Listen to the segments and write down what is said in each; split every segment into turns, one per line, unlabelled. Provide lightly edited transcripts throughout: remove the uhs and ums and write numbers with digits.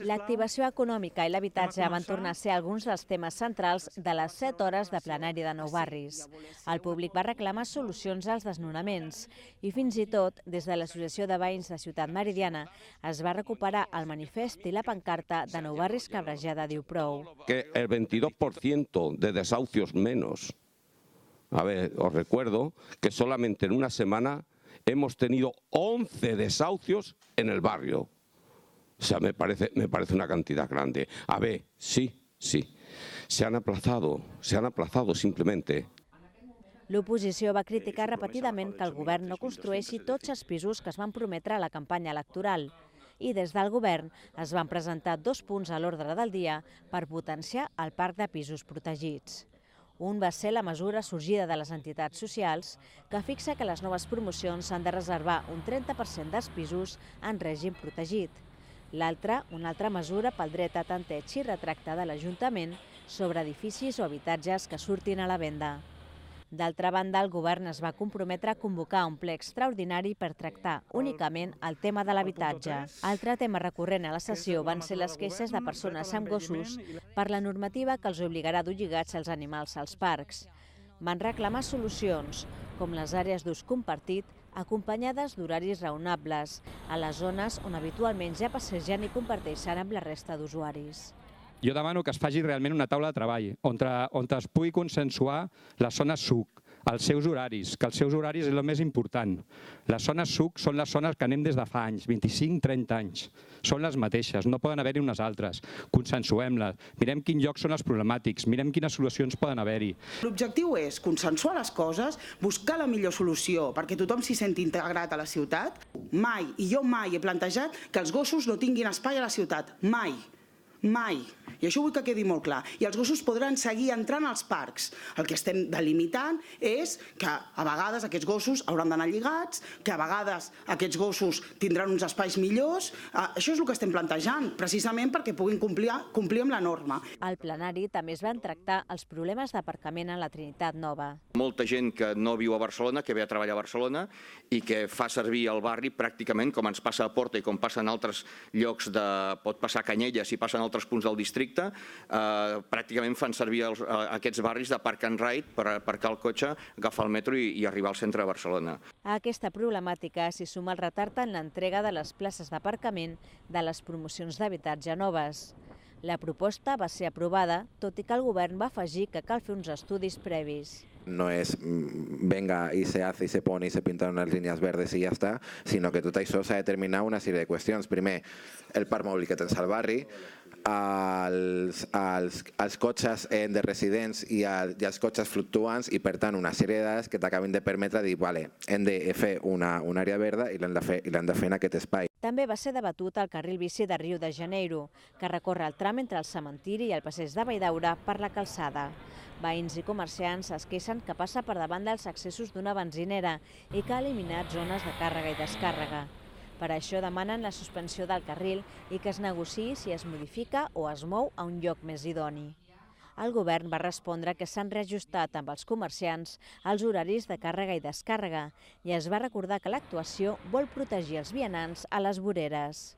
L'activació econòmica i l'habitatge van tornar a ser alguns dels temes centrals de les 7 hores de plenari de Nou Barris. El públic va reclamar solucions als desnonaments i fins i tot, des de l'Associació de Veïns de Ciutat Meridiana, es va recuperar el manifest i la pancarta de Nou Barris Cabrejada diu prou.
Que el 22% de desahucios menos. A ver, os recuerdo que solamente en una semana hemos tenido 11 desahucios en el barrio. O sea, me parece una cantidad grande. A ver, sí, se han aplazado simplemente.
L'oposició va criticar repetidament que el govern no construeixi tots els pisos que es van prometre a la campanya electoral. I des del govern es van presentar 2 punts a l'ordre del dia per potenciar el parc de pisos protegits. Un va ser la mesura sorgida de les entitats socials que fixa que les noves promocions s'han de reservar un 30% dels pisos en règim protegit. L'altra, una altra mesura pel dret a tanteig i retracte de l'Ajuntament sobre edificis o habitatges que surtin a la venda. D'altra banda, el govern es va comprometre a convocar un ple extraordinari per tractar únicament el tema de l'habitatge. Altre tema recurrent a la sessió van ser les queixes de persones amb gossos per la normativa que els obligarà a dur lligats els animals als parcs. Van reclamar solucions, com les àrees d'ús compartit, acompanyades d'horaris raonables, a les zones on habitualment ja passegen i comparteixen amb la resta d'usuaris.
Jo demano que es faci realment una taula de treball on es pugui consensuar les zones SUC, els seus horaris, que els seus horaris és el més important. Les zones SUC són les zones que anem des de fa anys, 25-30 anys. Són les mateixes, no poden haver-hi unes altres. Consensuem-les, mirem quins llocs són els problemàtics, mirem quines solucions poden haver-hi.
L'objectiu és consensuar les coses, buscar la millor solució perquè tothom s'hi senti integrat a la ciutat. Mai, i jo mai he plantejat que els gossos no tinguin espai a la ciutat. Mai. Mai. I això vull que quedi molt clar. I els gossos podran seguir entrant als parcs. El que estem delimitant és que a vegades aquests gossos hauran d'anar lligats, que a vegades aquests gossos tindran uns espais millors. Això és el que estem plantejant, precisament perquè puguin complir amb la norma.
Al plenari també es van tractar els problemes d'aparcament a la Trinitat Nova.
Molta gent que no viu a Barcelona, que ve a treballar a Barcelona i que fa servir el barri pràcticament com ens passa a Porta i com passa en altres llocs, pot passar a Canyelles i passa en altres punts del districte, pràcticament fan servir aquests barris de park and ride per aparcar el cotxe, agafar el metro i arribar al centre de Barcelona.
A aquesta problemàtica s'hi suma el retard en l'entrega de les places d'aparcament de les promocions d'habitatge noves. La proposta va ser aprovada, tot i que el govern va afegir que cal fer uns estudis previs.
No es venga y se hace y se pone y se pintan unas líneas verdes y ya está, sinó que tot això s'ha de determinar una sèrie de qüestions. Primer, el parc mòbil que tens al barri, els cotxes de residents i els cotxes fluctuants i, per tant, una sèrie de dades que t'acabin de permetre dir, vale, hem de fer una àrea verda i l'hem de fer en aquest espai.
També va ser debatut el carril bici de Rio de Janeiro, que recorre el tram entre el cementiri i el passeig de Valldaura per la calçada. Veïns i comerciants es queixen que passa per davant dels accessos d'una benzinera i que ha eliminat zones de càrrega i descàrrega. Per això demanen la suspensió del carril i que es negociï si es modifica o es mou a un lloc més idoni. El govern va respondre que s'han reajustat amb els comerciants els horaris de càrrega i descàrrega i es va recordar que l'actuació vol protegir els vianants a les voreres.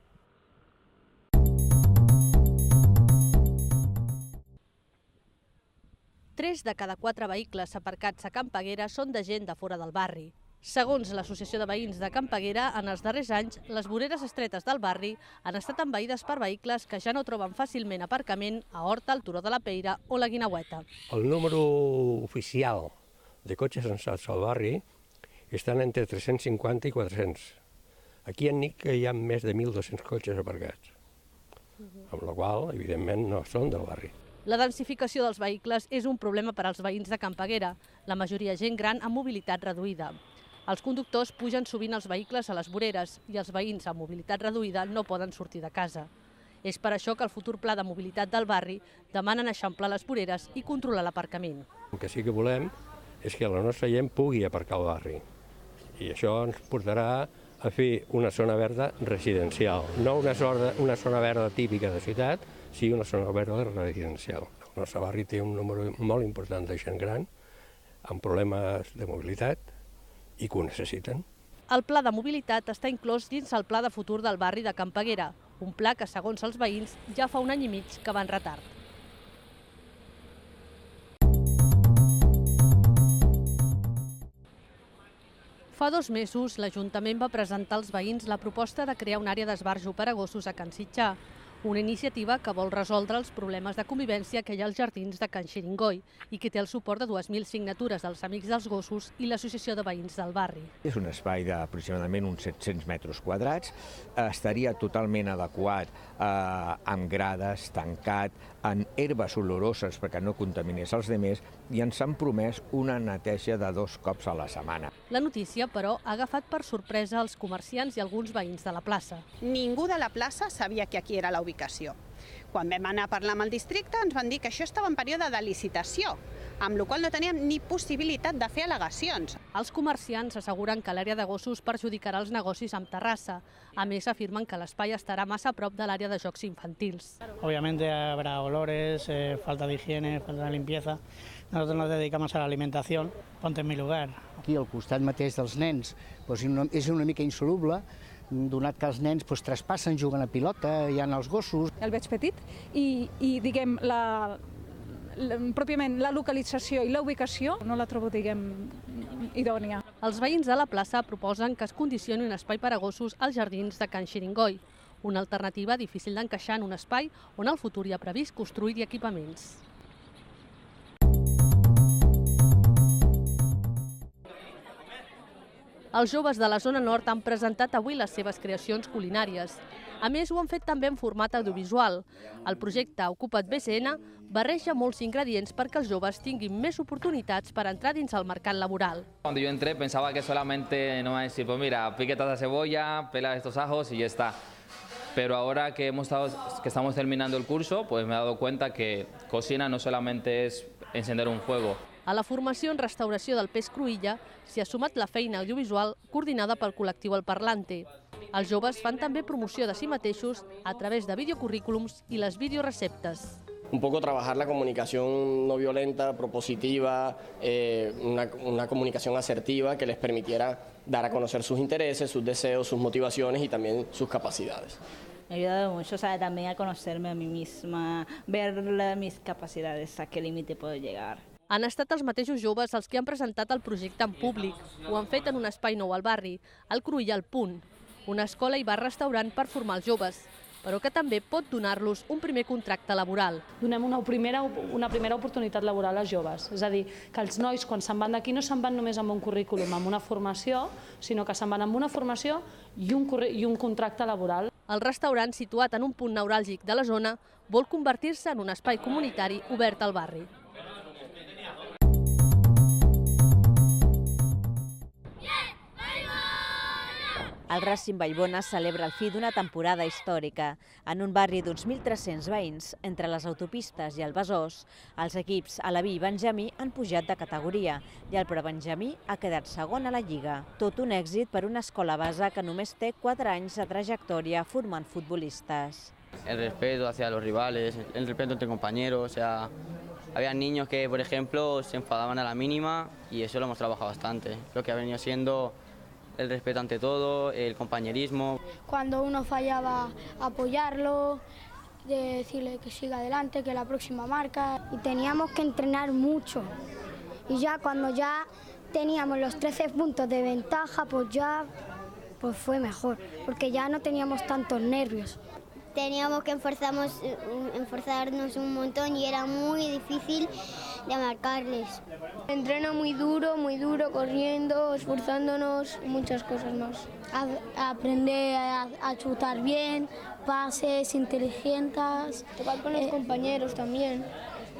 Tres de cada 4 vehicles aparcats a Can Peguera són de gent de fora del barri. Segons l'Associació de Veïns de Can Peguera, en els darrers anys, les voreres estretes del barri han estat envaïdes per vehicles que ja no troben fàcilment aparcament a Horta, al Turó de la Peira o la Guineueta.
El número oficial de cotxes censats al barri estan entre 350 i 400. Aquí en Nic hi ha més de 1.200 cotxes aparcats, amb la qual, evidentment, no són del barri.
La densificació dels vehicles és un problema per als veïns de Can Peguera, la majoria gent gran amb mobilitat reduïda. Els conductors pugen sovint els vehicles a les voreres i els veïns amb mobilitat reduïda no poden sortir de casa. És per això que el futur pla de mobilitat del barri demanen eixamplar les voreres i controlar l'aparcament.
El que sí que volem és que la nostra gent pugui aparcar al barri i això ens portarà a fer una zona verda residencial, no una zona verda típica de ciutat, sí una zona verda residencial. El nostre barri té un número molt important de gent gran amb problemes de mobilitat i que ho necessiten.
El pla de mobilitat està inclòs dins el pla de futur del barri de Can Peguera, un pla que, segons els veïns, ja fa un any i mig que va en retard. Fa 2 mesos, l'Ajuntament va presentar als veïns la proposta de crear una àrea d'esbarjo per a gossos a Can Sitjar, una iniciativa que vol resoldre els problemes de convivència que hi ha als jardins de Can Xiringoi i que té el suport de 2.000 signatures dels Amics dels Gossos i l'Associació de Veïns del Barri.
És un espai d'aproximadament uns 700 metres quadrats, estaria totalment adequat amb grades, tancat, en herbes oloroses perquè no contaminés els altres i ens han promès una neteja de 2 cops a la setmana.
La notícia, però, ha agafat per sorpresa els comerciants i alguns veïns de la plaça.
Ningú de la plaça sabia que aquí era la ubicació. Quan vam anar a parlar amb el districte ens van dir que això estava en període de licitació, amb la qual cosa no teníem ni possibilitat de fer al·legacions.
Els comerciants asseguren que l'àrea de gossos perjudicarà els negocis amb terrassa. A més, afirmen que l'espai estarà massa a prop de l'àrea de jocs infantils.
Obviamente habrá olores, falta de higiene, falta de limpieza. Nosotros nos dedicamos a la alimentación. Ponte en mi lugar.
Aquí al costat mateix dels nens és una mica insoluble, donat que els nens traspassen, juguen a pilota, hi ha els gossos.
El veig petit i diguem, pròpiament la localització i la ubicació no la trobo, idònia.
Els veïns de la plaça proposen que es condicioni un espai per a gossos als jardins de Can Xiringoi, una alternativa difícil d'encaixar en un espai on al futur hi ha previst construir equipaments. Els joves de la zona nord han presentat avui les seves creacions culinàries. A més, ho han fet també en format audiovisual. El projecte Ocupa't BCN barreja molts ingredients perquè els joves tinguin més oportunitats per entrar dins el mercat laboral.
Cuando yo entré pensaba que solamente no iba a decir, pues mira, piquetas de cebolla, pela estos ajos y ya está. Pero ahora que estamos terminando el curso, pues me he dado cuenta que cocina no solamente es encender un fuego.
A la formació en restauració del peix cruïlla s'hi ha sumat la feina audiovisual coordinada pel col·lectiu El Parlante. Els joves fan també promoció de si mateixos a través de videocurrículums i les videoreceptes.
Un poco trabajar la comunicación no violenta, propositiva, una comunicación asertiva que les permitiera dar a conocer sus intereses, sus deseos, sus motivaciones y también sus capacidades.
Me ha ayudado mucho, también a conocerme a mí misma, ver mis capacidades, a qué límite puedo llegar.
Han estat els mateixos joves els que han presentat el projecte en públic. Ho han fet en un espai nou al barri, el Cruïlla al Punt, una escola i bar-restaurant per formar els joves, però que també pot donar-los un primer contracte laboral.
Donem una primera oportunitat laboral als joves, és a dir, que els nois quan se'n van d'aquí no se'n van només amb un currículum, amb una formació, sinó que se'n van amb una formació i un contracte laboral.
El restaurant, situat en un punt neuràlgic de la zona, vol convertir-se en un espai comunitari obert al barri.
El Racing Vallbona celebra el fi d'una temporada històrica. En un barri d'uns 1.300 veïns, entre les autopistes i el Besòs, els equips Alaví i Benjamí han pujat de categoria i el Prebenjamí ha quedat segon a la Lliga. Tot un èxit per una escola base que només té 4 anys de trajectòria formant futbolistes.
El respeto hacia los rivales, el respeto entre compañeros, había niños que, por ejemplo, se enfadaban a la mínima y eso lo hemos trabajado bastante. Lo que ha venido siendo el respeto ante todo, el compañerismo.
Cuando uno fallaba, apoyarlo, decirle que siga adelante, que la próxima marca. Y teníamos que entrenar mucho. Y ya cuando ya teníamos los 13 puntos de ventaja, pues fue mejor, porque ya no teníamos tantos nervios.
Teníamos que esforzarnos un montón y era muy difícil de marcarles.
Entreno muy duro, corriendo, esforzándonos, muchas cosas más. Aprender a chutar bien, pases inteligentes, jugar con los compañeros también,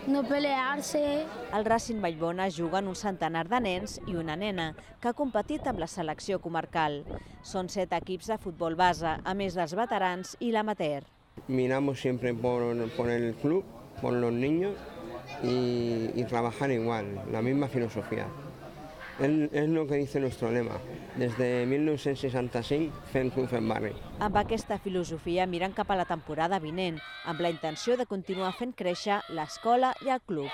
no pelearse.
El Racing Vallbona juga en un centenar de nens i una nena que ha competit amb la selecció comarcal. Són 7 equips de futbol base, a més dels veterans i l'amateur.
Miramos siempre por el club, por los niños y trabajar igual, la misma filosofía. Es lo que dice nuestro lema, desde 1965 fent club fent barri.
Amb aquesta filosofia miren cap a la temporada vinent, amb la intenció de continuar fent créixer l'escola i el club.